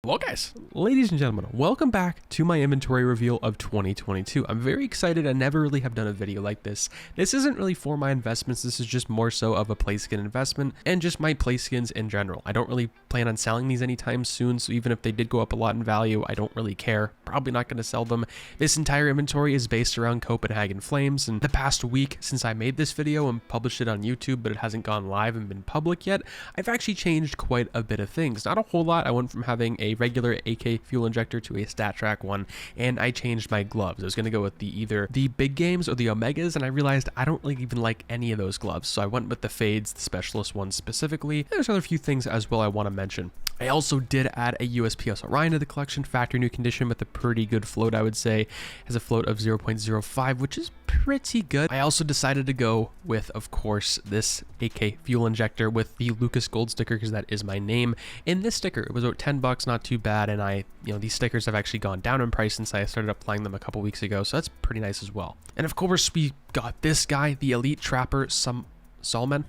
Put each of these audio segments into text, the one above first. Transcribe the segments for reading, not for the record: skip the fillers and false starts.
Well guys, ladies and gentlemen, welcome back to my inventory reveal of 2022. I'm very excited. I never really have done a video like this. This isn't really for my investments. This is just more so of a play skin investment and just my play skins in general. I don't really plan on selling these anytime soon, so even if they did go up a lot in value, I don't really care. Probably not going to sell them. This entire inventory is based around Copenhagen Flames, and the past week since I made this video and published it on YouTube, but it hasn't gone live and been public yet, I've actually changed quite a bit of things. Not a whole lot. I went from having a regular AK fuel injector to a stat track one, and I changed my gloves. I was going to go with either the big games or the Omegas, and I realized I don't really even like any of those gloves, so I went with the fades, the specialist ones specifically. There's other few things as well I want to mention. I also did add a USPS Orion to the collection, factory new condition with a pretty good float, I would say. It has a float of 0.05, which is pretty good. I also decided to go with, of course, this AK fuel injector with the Lucas Gold sticker, because that is my name. In this sticker, it was about 10 bucks, not too bad, and these stickers have actually gone down in price since I started applying them a couple weeks ago, so that's pretty nice as well. And of course, we got this guy, the Elite Trapper, Solman,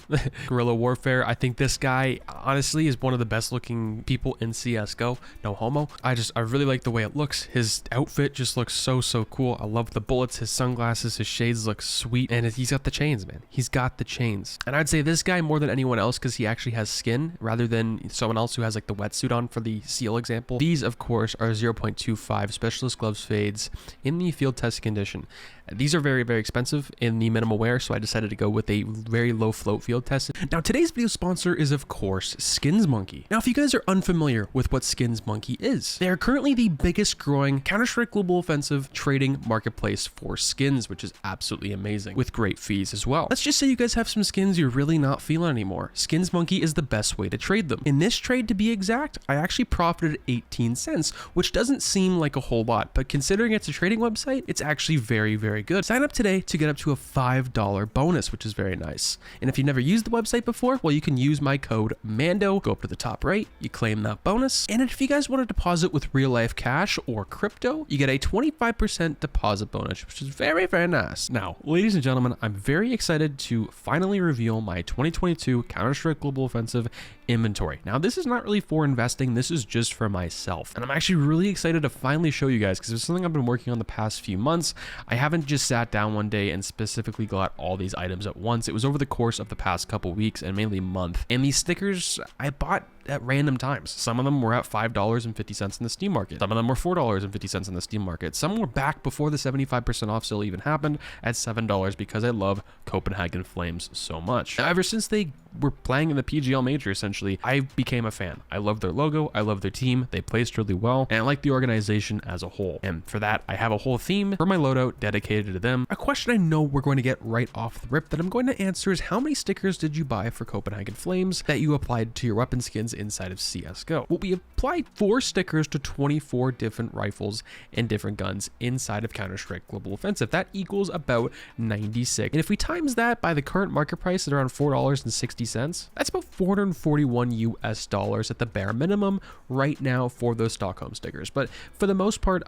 Guerrilla Warfare. I think this guy honestly is one of the best looking people in CSGO. No homo. I really like the way it looks. His outfit just looks so cool. I love the bullets, his sunglasses, his shades look sweet, and he's got the chains, man. He's got the chains. And I'd say this guy more than anyone else because he actually has skin rather than someone else who has like the wetsuit on for the seal example. These, of course, are 0.25 specialist gloves fades in the field test condition. These are very expensive in the minimal wear, so I decided to go with a very low float field test. Now, today's video sponsor is, of course, Skins Monkey. Now, if you guys are unfamiliar with what Skins Monkey is, they are currently the biggest growing Counter-Strike Global Offensive trading marketplace for skins, which is absolutely amazing, with great fees as well. Let's just say you guys have some skins you're really not feeling anymore. Skins Monkey is the best way to trade them. In this trade, to be exact, I actually profited 18 cents, which doesn't seem like a whole lot, but considering it's a trading website, it's actually very good. Sign up today to get up to a $5 bonus, which is very nice. And if you've never used the website before, well, you can use my code MANDO, go up to the top right, you claim that bonus. And if you guys want to deposit with real life cash or crypto, you get a 25% deposit bonus, which is very nice. Now, ladies and gentlemen, I'm very excited to finally reveal my 2022 Counter-Strike Global Offensive inventory. Now, this is not really for investing, this is just for myself. And I'm actually really excited to finally show you guys because it's something I've been working on the past few months. I haven't just sat down one day and specifically got all these items at once. It was over the course of the past couple weeks and mainly month. And these stickers I bought at random times. Some of them were at $5.50 in the Steam market. Some of them were $4.50 in the Steam market. Some were back before the 75% off sale even happened at $7 because I love Copenhagen Flames so much. Now, ever since they were playing in the PGL Major, essentially, I became a fan. I love their logo. I love their team. They placed really well, and I like the organization as a whole. And for that, I have a whole theme for my loadout dedicated to them. A question I know we're going to get right off the rip that I'm going to answer is, how many stickers did you buy for Copenhagen Flames that you applied to your weapon skins inside of CSGO? Well, we applied 4 stickers to 24 different rifles and different guns inside of Counter-Strike Global Offensive. That equals about 96. And if we times that by the current market price at around $4.60, that's about $441 US at the bare minimum right now for those Stockholm stickers. But for the most part,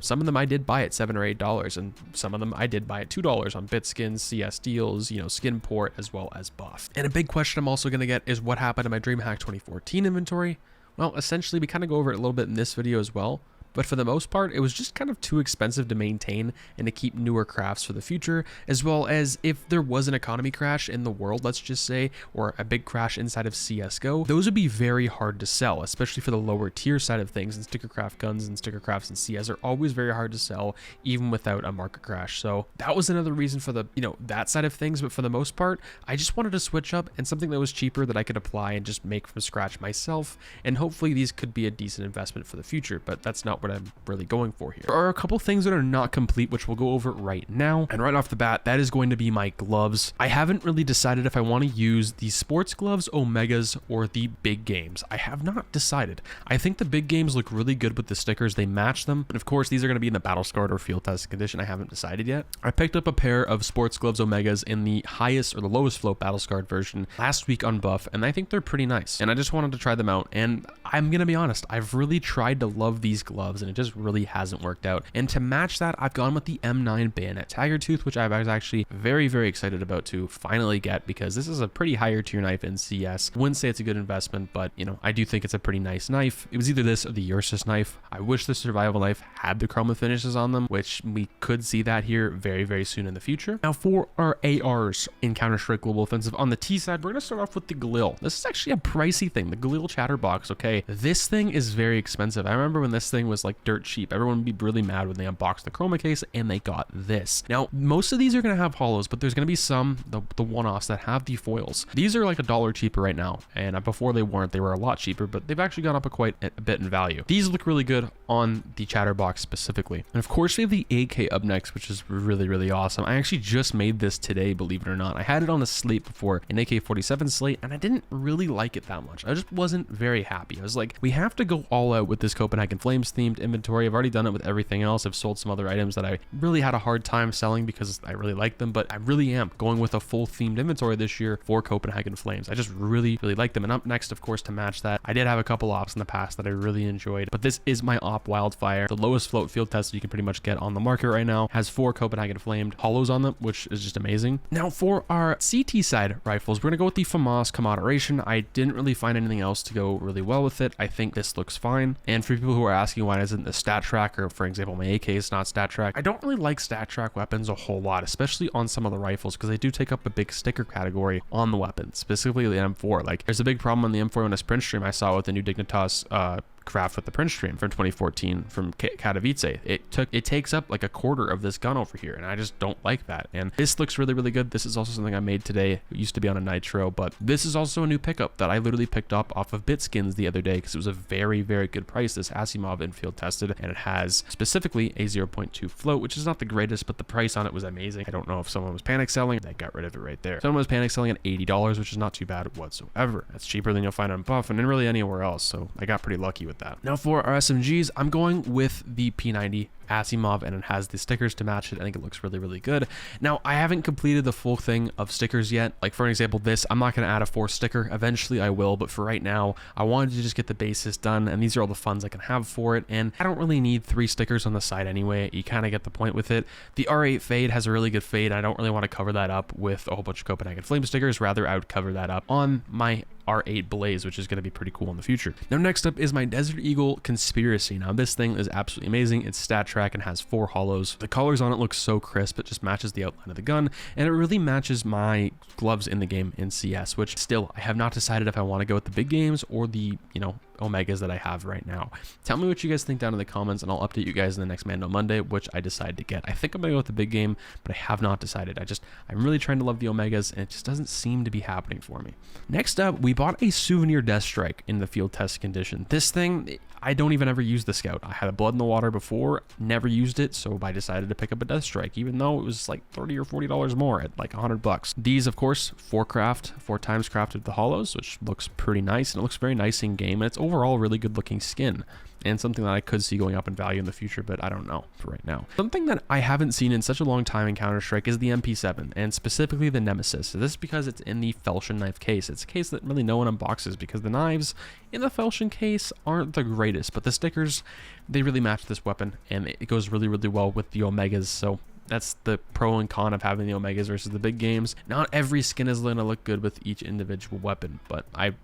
some of them I did buy at $7 or $8, and some of them I did buy at $2 on BitSkins, CS Deals, Skinport, as well as Buff. And a big question I'm also going to get is what happened to my DreamHack 2014 inventory? Well, essentially, we kind of go over it a little bit in this video as well. But for the most part, it was just kind of too expensive to maintain and to keep newer crafts for the future, as well as if there was an economy crash in the world, let's just say, or a big crash inside of CSGO, those would be very hard to sell, especially for the lower tier side of things. And stickercraft guns and stickercrafts in CS are always very hard to sell, even without a market crash. So that was another reason for the, that side of things. But for the most part, I just wanted to switch up and something that was cheaper that I could apply and just make from scratch myself. And hopefully these could be a decent investment for the future, but that's not what I'm really going for here. There are a couple things that are not complete, which we'll go over right now. And right off the bat, that is going to be my gloves. I haven't really decided if I want to use the sports gloves, Omegas, or the big games. I have not decided. I think the big games look really good with the stickers. They match them. And of course, these are going to be in the battle scarred or field test condition. I haven't decided yet. I picked up a pair of sports gloves Omegas in the highest or the lowest float battle scarred version last week on Buff, and I think they're pretty nice. And I just wanted to try them out. And I'm going to be honest, I've really tried to love these gloves gloves, and it just really hasn't worked out. And to match that, I've gone with the M9 bayonet tiger tooth, which I was actually very, very excited about to finally get, because this is a pretty higher tier knife in CS. I wouldn't say it's a good investment, but you know, I do think it's a pretty nice knife. It was either this or the Ursus knife. I wish the survival knife had the chroma finishes on them, which we could see that here very, very soon in the future. Now for our ARs in Counter-Strike Global Offensive, on the T side, we're going to start off with the Galil. This is actually a pricey thing, the Galil Chatterbox. Okay, this thing is very expensive. I remember when this thing was like dirt cheap, everyone would be really mad when they unboxed the chroma case and they got this. Now most of these are going to have hollows, but there's going to be some, the one-offs that have the foils. These are like $1 cheaper right now, and before they weren't. They were a lot cheaper, but they've actually gone up quite a bit in value. These look really good on the Chatterbox specifically. And of course we have the AK up next, which is really, really awesome. I actually just made this today, believe it or not. I had it on a slate before, an AK-47 slate, and I didn't really like it that much. I just wasn't very happy. I was like, we have to go all out with this Copenhagen Flames themed inventory. I've already done it with everything else. I've sold some other items that I really had a hard time selling because I really like them, but I really am going with a full themed inventory this year for Copenhagen Flames. I just really, really like them. And up next, of course, to match that, I did have a couple ops in the past that I really enjoyed, but this is my op Wildfire, the lowest float field test you can pretty much get on the market right now. Has 4 Copenhagen Flamed hollows on them, which is just amazing. Now for our CT side rifles, we're gonna go with the FAMAS Commoderation. I didn't really find anything else to go really well with it. I think this looks fine. And for people who are asking why isn't the stat track, or for example my AK is not stat track, I don't really like stat track weapons a whole lot, especially on some of the rifles, because they do take up a big sticker category on the weapon, specifically the M4. Like there's a big problem on the M4 on a sprint stream I saw with the new Dignitas craft with the print stream from 2014 from Katowice. It takes up like a quarter of this gun over here, and I just don't like that. And this looks really, really good. This is also something I made today. It used to be on a nitro, but this is also a new pickup that I literally picked up off of Bitskins the other day because it was a very, very good price. This Asimov in field tested, and it has specifically a 0.2 float, which is not the greatest, but the price on it was amazing. I don't know if someone was panic selling. They got rid of it right there. Someone was panic selling at $80, which is not too bad whatsoever. That's cheaper than you'll find on Buff and really anywhere else. So I got pretty lucky with that. Now for our SMGs, I'm going with the P90 Asimov, and it has the stickers to match it. I think it looks really, really good. Now I haven't completed the full thing of stickers yet. Like for example, this, I'm not going to add a 4th sticker. Eventually I will, but for right now I wanted to just get the basis done, and these are all the funds I can have for it, and I don't really need 3 stickers on the side anyway. You kind of get the point with it. The R8 fade has a really good fade. I don't really want to cover that up with a whole bunch of Copenhagen Flame stickers. Rather, I would cover that up on my R8 Blaze, which is going to be pretty cool in the future. Now next up is my Desert Eagle Conspiracy. Now this thing is absolutely amazing. It's stat track and has 4 hollows. The colors on it look so crisp. It just matches the outline of the gun, and it really matches my gloves in the game in CS, which still I have not decided if I want to go with the big games or the, you know, Omegas that I have right now. Tell me what you guys think down in the comments, and I'll update you guys in the next Mando Monday, which I decide to get. I think I'm gonna go with the big game, but I have not decided. I'm really trying to love the Omegas, and it just doesn't seem to be happening for me. Next up, we bought a souvenir Death Strike in the field test condition. This thing, I don't even ever use the Scout. I had a Blood in the Water before, never used it, so I decided to pick up a Death Strike, even though it was like $30 or $40 more at like $100. These, of course, 4 times crafted the hollows, which looks pretty nice, and it looks very nice in game, and it's overall really good looking skin, and something that I could see going up in value in the future, but I don't know for right now. Something that I haven't seen in such a long time in Counter-Strike is the MP7, and specifically the Nemesis. So this is because it's in the Felsion knife case. It's a case that really no one unboxes because the knives in the Felsion case aren't the greatest, but the stickers, they really match this weapon, and it goes really, really well with the Omegas. So that's the pro and con of having the Omegas versus the big games. Not every skin is going to look good with each individual weapon, but I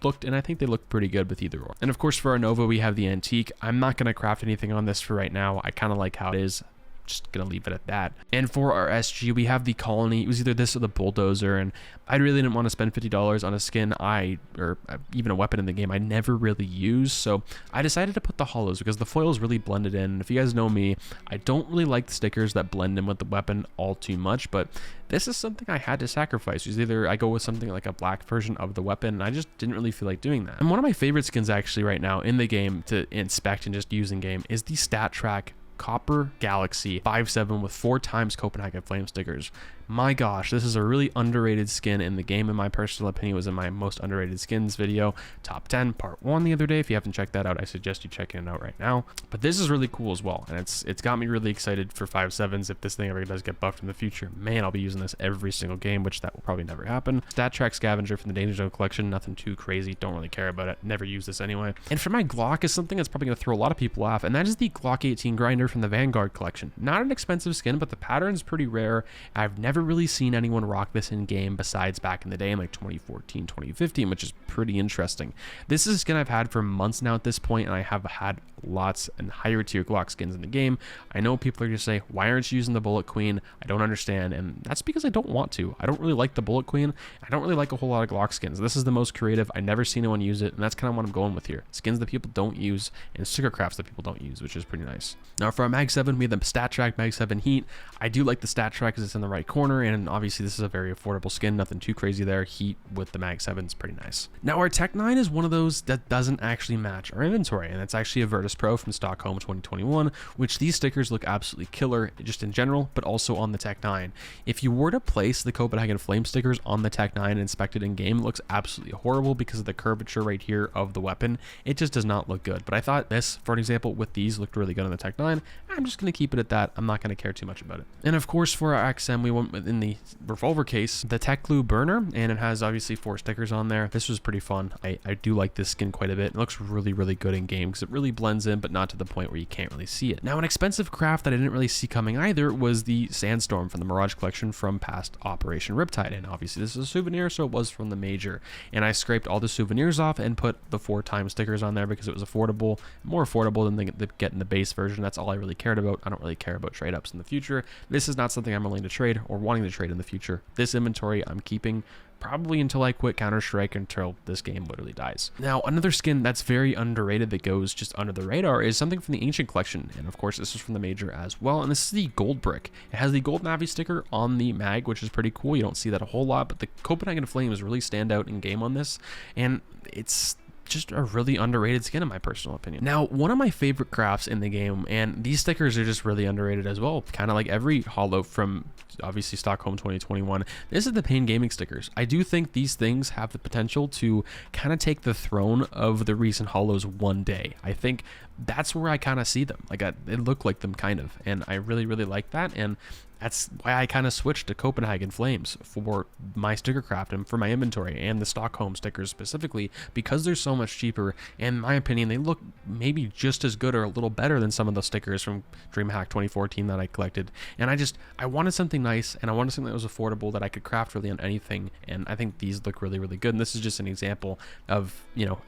looked, and I think they look pretty good with either or. And of course for our Nova, we have the Antique. I'm not going to craft anything on this for right now. I kind of like how it is. Just gonna leave it at that. And for our SG, we have the Colony. It was either this or the Bulldozer, and I really didn't want to spend $50 on a skin or even a weapon in the game I never really use, so I decided to put the hollows because the foils really blended in. And if you guys know me, I don't really like the stickers that blend in with the weapon all too much, but this is something I had to sacrifice. It's either I go with something like a black version of the weapon, and I just didn't really feel like doing that. And one of my favorite skins actually right now in the game to inspect and just use in game is the Stat Track Copper Galaxy 5.7 with 4 times Copenhagen Flame stickers. My gosh, this is a really underrated skin in the game, in my personal opinion. It was in my most underrated skins video, top 10 part 1 the other day. If you haven't checked that out, I suggest you checking it out right now. But this is really cool as well, and it's got me really excited for 5.7s. If this thing ever does get buffed in the future, man, I'll be using this every single game, which that will probably never happen. Stat track scavenger from the Danger Zone collection, nothing too crazy, don't really care about it, never use this anyway. And for my Glock is something that's probably going to throw a lot of people off, and that is the Glock 18 grinder from the Vanguard collection. Not an expensive skin, but the pattern's pretty rare. I've never really seen anyone rock this in game besides back in the day in like 2014, 2015, which is pretty interesting. This is a skin I've had for months now at this point, and I have had lots and higher tier Glock skins in the game. I know people are going to say, why aren't you using the Bullet Queen? I don't understand, and that's because I don't want to. I don't really like the Bullet Queen. I don't really like a whole lot of Glock skins. This is the most creative. I never seen anyone use it, and that's kind of what I'm going with here. Skins that people don't use and sticker crafts that people don't use, which is pretty nice. Now for our Mag 7, we have the Stat Track Mag 7 Heat. I do like the Stat Track because it's in the right corner, and obviously this is a very affordable skin, nothing too crazy there. Heat with the Mag 7 is pretty nice. Now our Tech 9 is one of those that doesn't actually match our inventory, and it's actually a Virtus Pro from Stockholm 2021, which these stickers look absolutely killer just in general, but also on the Tech 9. If you were to place the Copenhagen Flame stickers on the Tech 9 and inspect it in game, it looks absolutely horrible because of the curvature right here of the weapon. It just does not look good, but I thought this, for an example, with these looked really good on the Tech 9. I'm just going to keep it at that. I'm not going to care too much about it. And of course for our XM, we went in the revolver case, the Tech Glue burner, and it has obviously 4 stickers on there. This was pretty fun. I do like this skin quite a bit. It looks really, really good in game because it really blends in, but not to the point where you can't really see it. Now, an expensive craft that I didn't really see coming either was the Sandstorm from the Mirage collection from past Operation Riptide, and obviously this is a souvenir, so it was from the major, and I scraped all the souvenirs off and put the 4x stickers on there because it was affordable, more affordable than the getting the base version. That's all I really cared about. I don't really care about trade ups in the future. This is not something I'm willing to trade or wanting to trade in the future. This inventory I'm keeping probably until I quit Counter-Strike, until this game literally dies. Now, another skin that's very underrated that goes just under the radar is something from the Ancient collection, and of course this is from the major as well, and this is the Gold Brick. It has the gold Navi sticker on the mag, which is pretty cool. You don't see that a whole lot, but the Copenhagen Flames really stand out in game on this, and it's just a really underrated skin in my personal opinion. Now, one of my favorite crafts in the game, and these stickers are just really underrated as well, kind of like every holo from obviously Stockholm 2021, this is the Pain Gaming stickers. I do think these things have the potential to kind of take the throne of the recent holos one day. I think that's where I kind of see them. Like, it look like them kind of, and I really, really like that, and that's why I kind of switched to Copenhagen Flames for my sticker craft and for my inventory, and the Stockholm stickers specifically, because they're so much cheaper. In my opinion, they look maybe just as good or a little better than some of those stickers from DreamHack 2014 that I collected. And I wanted something nice, and I wanted something that was affordable that I could craft really on anything. And I think these look really, really good. And this is just an example of, you know,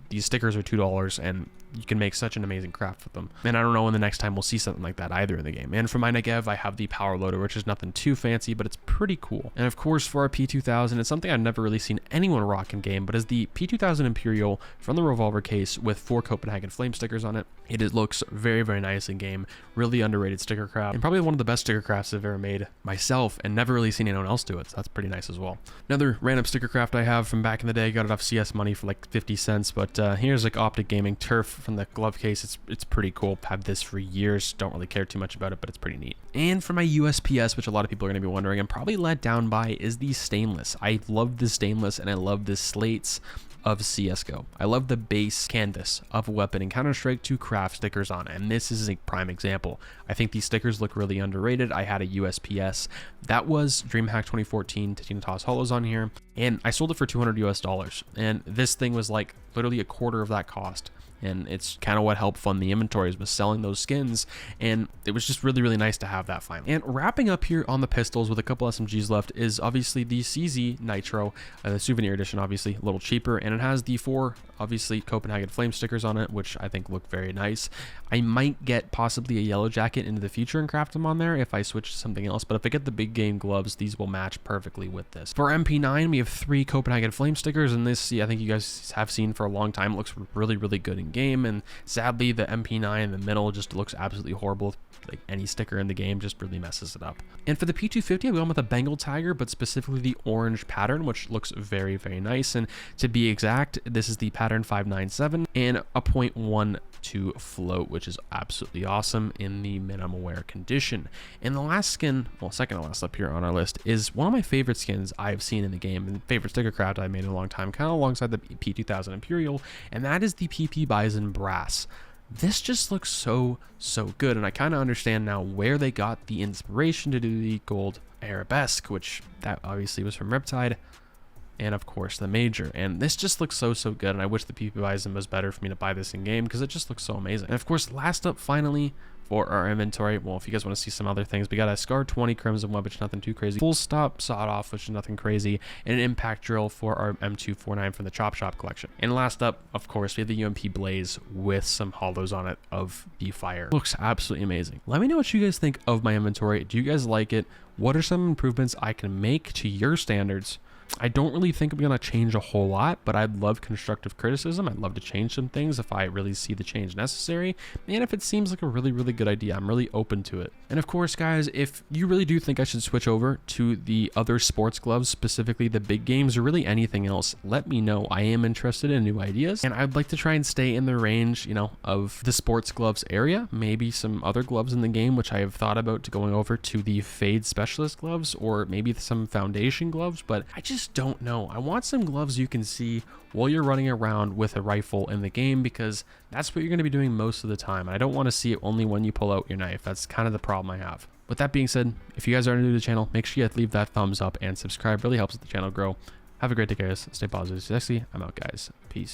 these stickers are $2, and you can make such an amazing craft with them. And I don't know when the next time we'll see something like that either in the game. And for my Negev, I have the Power Loader, which is nothing too fancy, but it's pretty cool. And of course, for our P2000, it's something I've never really seen anyone rock in game, but is the P2000 Imperial from the revolver case with 4 Copenhagen Flame stickers on it. It looks very, very nice in game. Really underrated sticker craft, and probably one of the best sticker crafts I've ever made myself, and never really seen anyone else do it, so that's pretty nice as well. Another random sticker craft I have from back in the day, got it off CS Money for like 50 cents, but here's like Optic Gaming Turf from the glove case. It's pretty cool. Had this for years. Don't really care too much about it, but it's pretty neat. And for my USPS, which a lot of people are going to be wondering and probably let down by, is the stainless. I love the stainless, and I love the slates of CSGO. I love the base canvas of a weapon in Counter-Strike to craft stickers on, and this is a prime example. I think these stickers look really underrated. I had a USPS that was DreamHack 2014 Tina Toss Holos on here, and I sold it for $200 US, and this thing was like literally a quarter of that cost. And it's kind of what helped fund the inventories, was selling those skins, and it was just really, really nice to have that finally. And wrapping up here on the pistols with a couple SMGs left is obviously the CZ Nitro, the souvenir edition, obviously a little cheaper, and it has the 4 obviously Copenhagen Flame stickers on it, which I think look very nice. I might get possibly a yellow jacket into the future and craft them on there if I switch to something else, but if I get the big game gloves, these will match perfectly with this. For MP9, we have 3 Copenhagen Flame stickers, and this, I think you guys have seen for a long time. It looks really, really good in game, and sadly the MP9 in the middle just looks absolutely horrible. Like any sticker in the game just really messes it up. And for the P250, I went with a Bengal Tiger, but specifically the orange pattern, which looks very, very nice. And to be exact, this is the pattern 597 and a .1 to float, which is absolutely awesome in the minimum wear condition. And the last skin, well, second to last up here on our list, is one of my favorite skins I've seen in the game and favorite sticker craft I've made in a long time, kind of alongside the P2000 Imperial, and that is the PP Bison Brass. This just looks so good, and I kind of understand now where they got the inspiration to do the gold arabesque, which that obviously was from RIPTIDE, and of course the major. And this just looks so good, and I wish the PP Bison was better for me to buy this in game because it just looks so amazing. And of course, last up finally for our inventory, well, if you guys want to see some other things, we got a Scar 20 Crimson Web, which is nothing too crazy, full stop sawed off, which is nothing crazy, and an impact drill for our M249 from the Chop Shop collection. And last up, of course, we have the UMP Blaze with some hollows on it of the fire. Looks absolutely amazing. Let me know what you guys think of my inventory. Do you guys like it? What are some improvements I can make to your standards? I don't really think I'm going to change a whole lot, but I'd love constructive criticism. I'd love to change some things if I really see the change necessary. And if it seems like a really good idea, I'm really open to it. And of course, guys, if you really do think I should switch over to the other sports gloves, specifically the big games or really anything else, let me know. I am interested in new ideas, and I'd like to try and stay in the range, you know, of the sports gloves area. Maybe some other gloves in the game, which I have thought about to going over to the Fade Specialist gloves, or maybe some foundation gloves, but I just don't know. I want some gloves you can see while you're running around with a rifle in the game, because that's what you're going to be doing most of the time. I don't want to see it only when you pull out your knife. That's kind of the problem I have. With that being said, if you guys are new to the channel, make sure you leave that thumbs up and subscribe. Really helps the channel grow. Have a great day, guys. Stay positive, stay sexy. I'm out, guys. Peace.